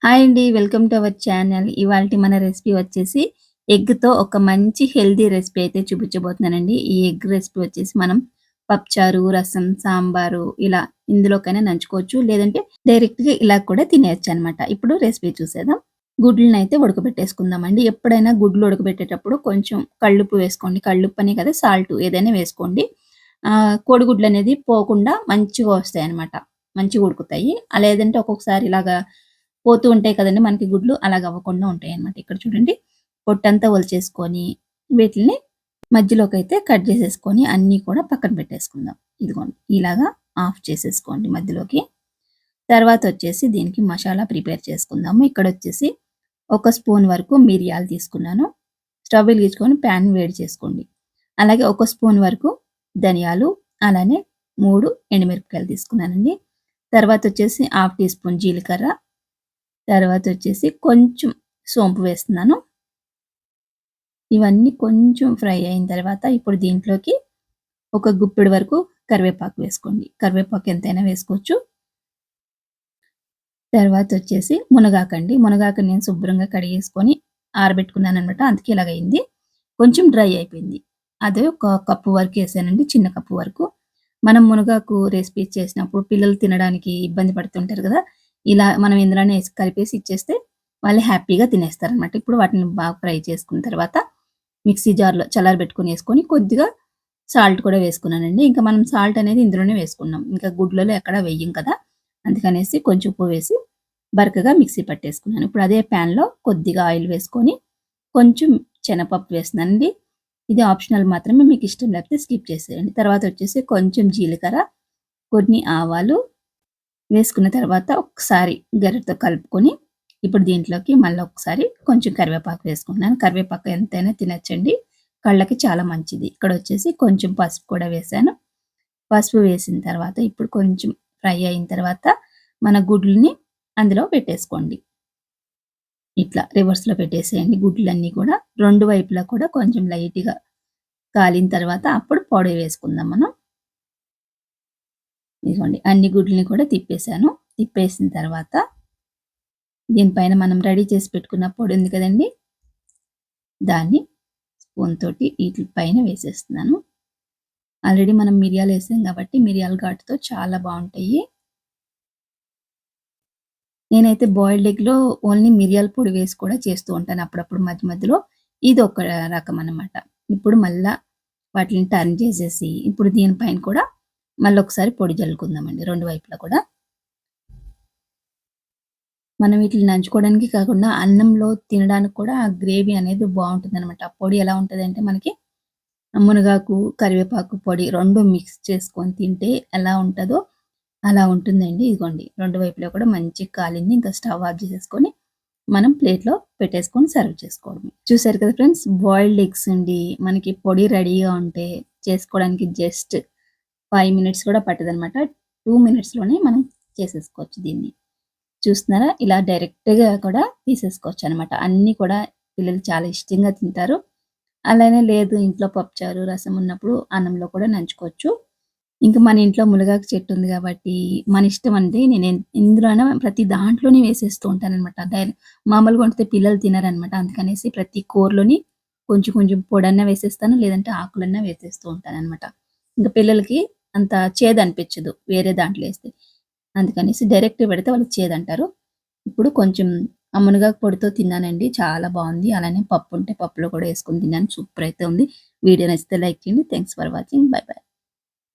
Hi అండి. Welcome to our channel. ఇవాల్టి మన రెసిపీ వచ్చేసి ఎగ్‌తో ఒక మంచి హెల్తీ రెసిపీ అయితే చూపించబోతున్నానండి. ఈ ఎగ్ రెసిపీ వచ్చేసి మనం పప్పుచారు, రసం, సాంబారు ఇలా ఇందులోకైనా నంచుకోవచ్చు. లేదంటే డైరెక్ట్‌గా ఇలా కూడా తినేయొచ్చనమాట. ఇప్పుడు రెసిపీ చూసేద్దాం. గుడ్లనైతే ఉడకబెట్టేసుకుందామండి. ఎప్పుడైనా గుడ్లు ఉడకబెట్టేటప్పుడు కొంచెం కల్లుప్పు వేసుకోండి. కల్లుప్పనే కదా సాల్ట్ ఏదైనా వేసుకోండి. కోడిగుడ్లనేది పోకుండా మంచిగా వస్తాయన్నమాట. మంచిగా ఉడుకుతాయి. లేదంటే ఒక్కొక్కసారి ఇలాగా పోతూ ఉంటాయి కదండీ మనకి గుడ్లు. అలాగవ్వకుండా ఉంటాయన్నమాట. ఇక్కడ చూడండి పొట్టంతా ఒలిచేసుకొని వీటిల్ని మధ్యలోకైతే కట్ చేసేసుకొని అన్నీ కూడా పక్కన పెట్టేసుకుందాం. ఇదిగోండి ఇలాగా ఆఫ్ చేసేసుకోండి మధ్యలోకి. తర్వాతొచ్చేసి దీనికి మసాలా ప్రిపేర్ చేసుకుందాము. ఇక్కడొచ్చేసి ఒక స్పూన్ వరకు మిరియాలు తీసుకున్నాను. స్టవ్ వెలిగించుకొని ప్యాన్ వేడి చేసుకోండి. అలాగే ఒక స్పూన్ వరకు ధనియాలు, అలానే 3 ఎండుమిరపకాయలు తీసుకున్నానండి. తర్వాతొచ్చేసి హాఫ్ టీ స్పూన్ జీలకర్ర, తర్వాతొచ్చేసి కొంచెం సోంపు వేస్తున్నాను. ఇవన్నీ కొంచెం ఫ్రై అయిన తర్వాత ఇప్పుడు దీంట్లోకి ఒక గుప్పెడు వరకు కరివేపాకు వేసుకోండి. కరివేపాకు ఎంతైనా వేసుకోవచ్చు. తర్వాతొచ్చేసి మునగాకండి. మునగాకుని నేను శుభ్రంగా కడిగేసుకొని ఆరబెట్టుకున్నాననమాట. అందుకే ఇలాగయింది. కొంచెం డ్రై అయిపోయింది. అదే ఒక కప్పు వరకు ఏసానండి. చిన్న కప్పు వరకు. మనం మునగాకు రెసిపీ చేసినప్పుడు పిల్లలు తినడానికి ఇబ్బంది పడుతుంటారు గదా! ఇలా మనం ఇందులోనే ఏసి కలిపేసి ఇచ్చేస్తే వాళ్ళు హ్యాపీగా తినేస్తారనమాట. ఇప్పుడు వాటిని బాగా ఫ్రై చేసుకున్న తర్వాత మిక్సీ జార్‌లో చల్లారబెట్టుకొని ఏసుకొని కొద్దిగా సాల్ట్ కూడా వేసుకున్నానండి. ఇంకా మనం సాల్ట్ అనేది ఇందులోనే వేసుకున్నాం. ఇంకా గుడ్లలో ఎక్కడ వెయ్యం కదా! అందుకనేసి కొంచెం ఉప్పు వేసి బరకగా మిక్సీ పట్టేసుకున్నాను. ఇప్పుడు అదే ప్యాన్‌లో కొద్దిగా ఆయిల్ వేసుకొని కొంచెం శనగపప్పు వేస్తున్నానండి. ఇది ఆప్షనల్ మాత్రమే. మీకు ఇష్టం లేకపోతే స్కిప్ చేసేయండి. తర్వాతొచ్చేసి కొంచెం జీలకర్ర, కొన్ని ఆవాలు వేసుకున్న తర్వాత ఒకసారి గరిటెతో కలుపుకొని ఇప్పుడు దీంట్లోకి మళ్ళీ ఒకసారి కొంచెం కరివేపాకు వేసుకుంటున్నాను. కరివేపాకు ఎంతైనా తినొచ్చండి. కళ్ళకి చాలా మంచిది. ఇక్కడొచ్చేసి కొంచెం పసుపు కూడా వేశాను. పసుపు వేసిన తర్వాత ఇప్పుడు కొంచెం ఫ్రై అయిన తర్వాత మన గుడ్లని అందులో పెట్టేసుకోండి. ఇట్లా రివర్స్‌లో పెట్టేసేయండి గుడ్లన్నీ కూడా. 2 వైపులా కూడా కొంచెం లైట్‌గా కాలిన తర్వాత అప్పుడు పొడి వేసుకుందాం మనం. ఇదిగోండి అన్ని గుడ్లని కూడా తిప్పేసాను. తిప్పేసిన తర్వాత దీనిపైన మనం రెడీ చేసి పెట్టుకున్న పొడి ఉంది కదండీ! దాన్ని స్పూన్ తోటి ఈట్లి పైన వేసేస్తున్నాను. ఆల్రెడీ మనం మిరియాలేసాం కాబట్టి మిరియాల ఘాటుతో చాలా బావుంటాయి. నేనైతే బాయిల్డ్ ఎగ్‌లో ఓన్లీ మిరియాల పొడి వేసి కూడా చేస్తూ ఉంటాను అప్పుడప్పుడు మధ్య మధ్యలో. ఇదొక రకం అన్నమాట. ఇప్పుడు మళ్ళా వాటిలిని టర్న్ చేసేసి, ఇప్పుడు దీనిపైన కూడా మళ్ళొకసారి పొడి జల్లుకుందామండి 2 వైపులా కూడా. మనం వీటిని నంచుకోవడానికి కాకుండా అన్నంలో తినడానికి కూడా ఆ గ్రేవీ అనేది బావుంటుందనమాట. ఆ పొడి ఎలా ఉంటదంటే మనకి మునగాకు, కరివేపాకు పొడి 2 మిక్స్ చేసుకొని తింటే ఎలా ఉంటదో అలా ఉంటుందండి. ఇదిగోండి 2 వైపులా కూడా మంచిగా కాలింది. ఇంకా స్టవ్ ఆఫ్ చేసేసుకొని మనం ప్లేట్‌లో పెట్టేసుకొని సర్వ్ చేసుకోవడమే. చూసారు కదా ఫ్రెండ్స్! బాయిల్డ్ ఎగ్స్ అండి. మనకి పొడి రెడీగా ఉంటే చేసుకోవడానికి జస్ట్ 5 మినిట్స్ కూడా పట్టదనమాట. 2 మినిట్స్‌లోనే మనం చేసేసుకోవచ్చు దీన్ని. చూస్తున్నారా? ఇలా డైరెక్ట్‌గా కూడా తీసేసుకోవచ్చనమాట. అన్నీ కూడా పిల్లలు చాలా ఇష్టంగా తింటారు. అలానే లేదు ఇంట్లో పప్పుచారు, రసం ఉన్నప్పుడు అన్నంలో కూడా నంచుకోవచ్చు. ఇంక మన ఇంట్లో మునగాకు చెట్టు ఉంది గాబట్టి, మన ఇష్టం అండి. ఇందులోనే ప్రతి దాంట్లోని వేసేస్తూ ఉంటాననమాట. మామూలుగా వండితే పిల్లలు తినరనమాట. అందుకనేసి ప్రతి కూరలోని కొంచెం కొంచెం పొడన్నా వేసేస్తాను. లేదంటే ఆకులన్నా వేసేస్తూ ఉంటాననమాట. ఇంక పిల్లలకి అంత చేదనిపిచ్చదు వేరే దాంట్లో ఏస్తే. అందుకనేసి డైరెక్ట్‌గా పెడితే వాళ్ళు చేదంటారు. ఇప్పుడు కొంచెం ఆ మునగాకు పొడితో తిన్నానండి. చాలా బావుంది. అలానే పప్పుంటే పప్పులో కూడా ఏసుకొని తిన్నాను. సూపర్ అయితే ఉంది. వీడియో నచ్చితే లైక్ చేయండి. Thanks for watching. By by.